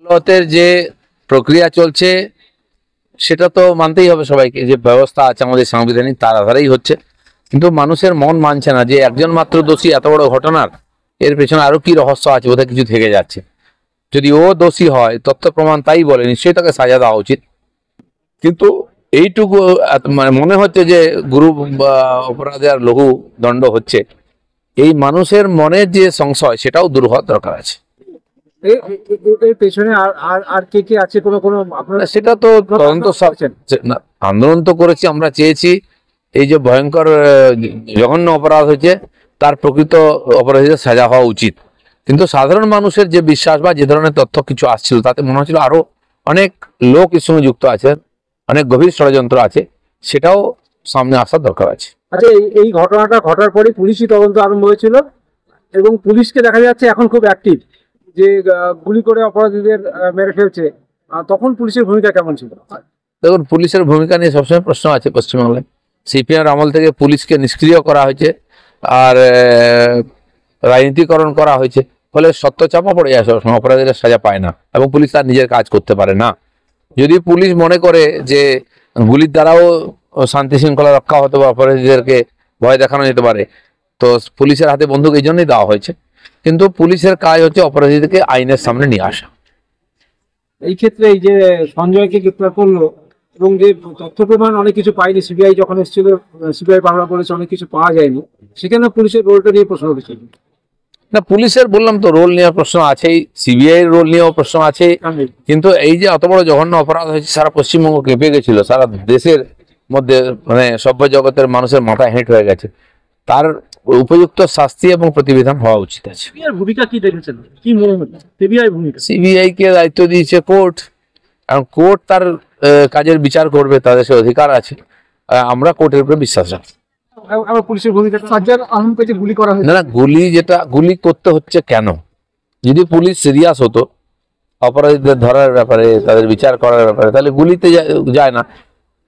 আদালতের যে প্রক্রিয়া চলছে সেটা তো মানতেই হবে সবাইকে, যে ব্যবস্থা আছে আমাদের সাংবিধানিক তার আধারেই হচ্ছে। কিন্তু মানুষের মন মানছে না যে একজন মাত্র দোষী এত বড় ঘটনার, এর পেছনে আরো কি রহস্য আছে, বোধহয় কিছু থেকে যাচ্ছে। যদি ও দোষী হয়, তথ্য প্রমাণ তাই বলে, নিশ্চয়ই তাকে সাজা দেওয়া উচিত। কিন্তু এইটুকু মানে মনে হচ্ছে যে গুরু অপরাধের লঘু দণ্ড হচ্ছে, এই মানুষের মনের যে সংশয় সেটাও দূর হওয়ার দরকার আছে। এর পেছনে আর কে কে আছে কোনো আপনারা সেটা তো তদন্ত আন্দোলন তো করেছি, আমরা চেয়েছি এই যে ভয়ঙ্কর জঘন্য অপরাধ হয়েছে তার প্রকৃত অপরাধীদের সাজা হওয়া উচিত। কিন্তু সাধারণ মানুষের যে বিশ্বাস বা যে ধরনের তথ্য কিছু আসছিল, তাতে মনে হচ্ছিল আরো অনেক লোক এর সঙ্গে যুক্ত আছে, অনেক গভীর ষড়যন্ত্র আছে, সেটাও সামনে আসার দরকার আছে। আচ্ছা, এই ঘটনাটা ঘটার পরে পুলিশি তদন্ত আরম্ভ হয়েছিল এবং পুলিশকে দেখা যাচ্ছে এখন খুব অ্যাক্টিভ, যে গুলি করে অপরাধীদের মেরে ফেলছে। তখন পুলিশের ভূমিকা কেমন ছিল? দেখুন, পুলিশের ভূমিকা নিয়ে সবসময় প্রশ্ন আছে পশ্চিমবাংলায়। সিপিআর আমল থেকে পুলিশকে নিষ্ক্রিয় করা হয়েছে আর রাজনীতিকরণ করা হয়েছে, ফলে সত্য চাপা পড়ে যায়, সবসময় অপরাধীরা সাজা পায় না এবং পুলিশ তার নিজের কাজ করতে পারে না। যদি পুলিশ মনে করে যে গুলির দ্বারাও শান্তি শৃঙ্খলা রক্ষা হতে পারে, অপরাধীদেরকে ভয় দেখানো যেতে পারে, তো পুলিশের হাতে বন্দুক এই জন্যই দেওয়া হয়েছে। কিন্তু পুলিশের কাজ হচ্ছে অপরাধীদেরকে আইনের সামনে নিয়ে আসা। এই ক্ষেত্রে এই যে সঞ্জয়কে গ্রেপ্তার করলো এবং যে তথ্য প্রমাণ অনেক কিছু পাইনি, সিবিআই যখন এসেছিল, সিবিআই পাহারা করেছে, অনেক কিছু পাওয়া যায়নি, সেখানে পুলিশের রোলটা নিয়ে প্রশ্ন উঠেছিল। না, পুলিশের বললাম তো রোল নেওয়ার প্রশ্ন আছেই, সিবিআই এর রোল নিয়েও প্রশ্ন আছে। কিন্তু এই যে অত বড় জঘন্য অপরাধ হয়েছে, সারা পশ্চিমবঙ্গ কেঁপে গেছিল, সারা দেশের মধ্যে মানে সভ্য জগতের মানুষের মাথা হেঁট হয়ে গেছে, তার উপযুক্ত শাস্তি এবং প্রতিবিধান হওয়া উচিত আছে। ভূমিকা কি দেখেছেন, কি মনে হচ্ছে সিবিআই ভূমিকা? সিবিআই কে দায়িত্ব দিয়েছে কোর্ট, কারণ কোর্ট তার কাজের বিচার করবে, তাদের সে অধিকার আছে। আমরা কোর্টের উপরে বিশ্বাস রাখি। পুলিশের ভূমিকা, সাজ্জাদ আলমকে যে গুলি করা হয়েছে, না, গুলি করতে হচ্ছে কেন? যদি পুলিশ সিরিয়াস হতো অপরাধীদের ধরার ব্যাপারে, তাদের বিচার করার ব্যাপারে, তাহলে গুলিতে যায় না।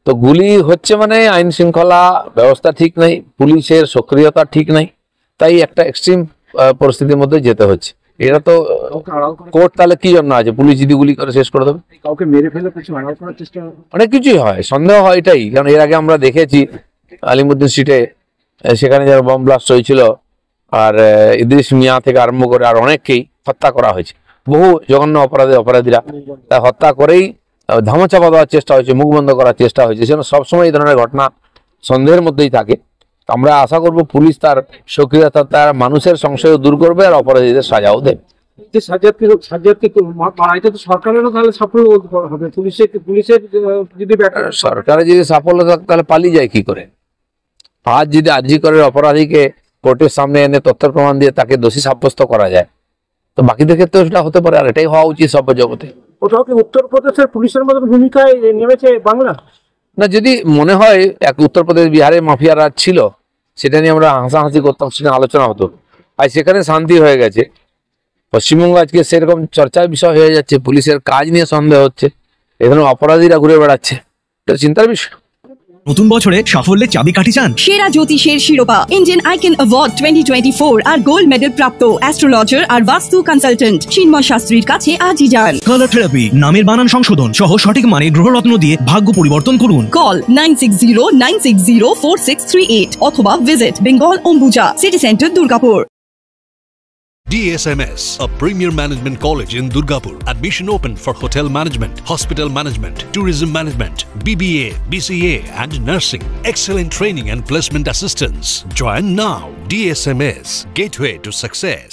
তো গুলি হচ্ছে মানে আইন শৃঙ্খলা ব্যবস্থা ঠিক নেই, পুলিশের সক্রিয়তা ঠিক নেই, তাই একটা এক্সট্রিম পরিস্থিতির মধ্যে যেতে হচ্ছে। এটা তো কোর্ট তাহলে কি জন্য আছে? পুলিশ যদি গুলি করে শেষ করে দেবে, কাউকে মেরে ফেলে কিছু আড়াল করার চেষ্টা, অনেক কিছুই হয়, সন্দেহ হয় এটাই। কারণ এর আগে আমরা দেখেছি আলিমুদ্দিন স্ট্রিটে, সেখানে যারা বম ব্লাস্ট হয়েছিল, আর ইদ্রিস মিয়া থেকে আরম্ভ করে আর অনেককেই হত্যা করা হয়েছে। বহু জঘন্য অপরাধীরা তা হত্যা করেই ধামাচাপা দেওয়ার চেষ্টা হয়েছে, মুখ বন্ধ করার চেষ্টা হয়েছে। সেজন্য সবসময় এই ধরনের ঘটনা সন্দেহের মধ্যেই থাকে। আমরা আশা করব পুলিশ তার সক্রিয়তা, তার মানুষের সংশয় দূর করবে আর অপরাধীদের সাজাও দেবে। সরকারেরও তাহলে সাফল্য হবে, পুলিশের যদি সরকারের যদি সাফল্য থাকে তাহলে পালিয়ে যায় কি করে? আজ যদি আরজি করের অপরাধীকে কোর্টের সামনে এনে তথ্য প্রমাণ দিয়ে তাকে দোষী সাব্যস্ত করা যায়, তো বাকিদের ক্ষেত্রে সেটা হতে পারে। আর এটাই হওয়া উচিত সভ্য জগতে। কোথাও কি উত্তরপ্রদেশের পুলিশের মতো ভূমিকায় নেমেছে বাংলা? না, যদি মনে হয় এক উত্তরপ্রদেশ বিহারে মাফিয়া রাজ ছিল, সেটা নিয়ে আমরা হাসাহাসি করতাম, সেটা আলোচনা হতো। আর সেখানে শান্তি হয়ে গেছে। পশ্চিমবঙ্গ আজকে সেরকম চর্চার বিষয় হয়ে যাচ্ছে, পুলিশের কাজ নিয়ে সন্দেহ হচ্ছে, এখানে অপরাধীরা ঘুরে বেড়াচ্ছে, এটা চিন্তার বিষয়। নতুন বছরে সাফল্যের চাবিকাঠি চান? সেরা জ্যোতিষের শিরোপা ইন্ডিয়ান আইকন অ্যাওয়ার্ড 2024 আর গোল্ড মেডেল প্রাপ্ত অ্যাস্ট্রোলজার আর বাস্তু কনসালটেন্ট চিন্ময় শাস্ত্রীর কাছে আজই যান। কালার থেরাপি, নামের বানান সংশোধন সহ সঠিক মানে গ্রহরত্ন দিয়ে ভাগ্য পরিবর্তন করুন। কল 9609604638 অথবা visit Bengal Ambuja city centre Durgapur. DSMS, a premier management college in Durgapur. Admission open for hotel management, hospital management, tourism management, BBA, BCA and nursing. Excellent training and placement assistance. Join now. DSMS, gateway to success.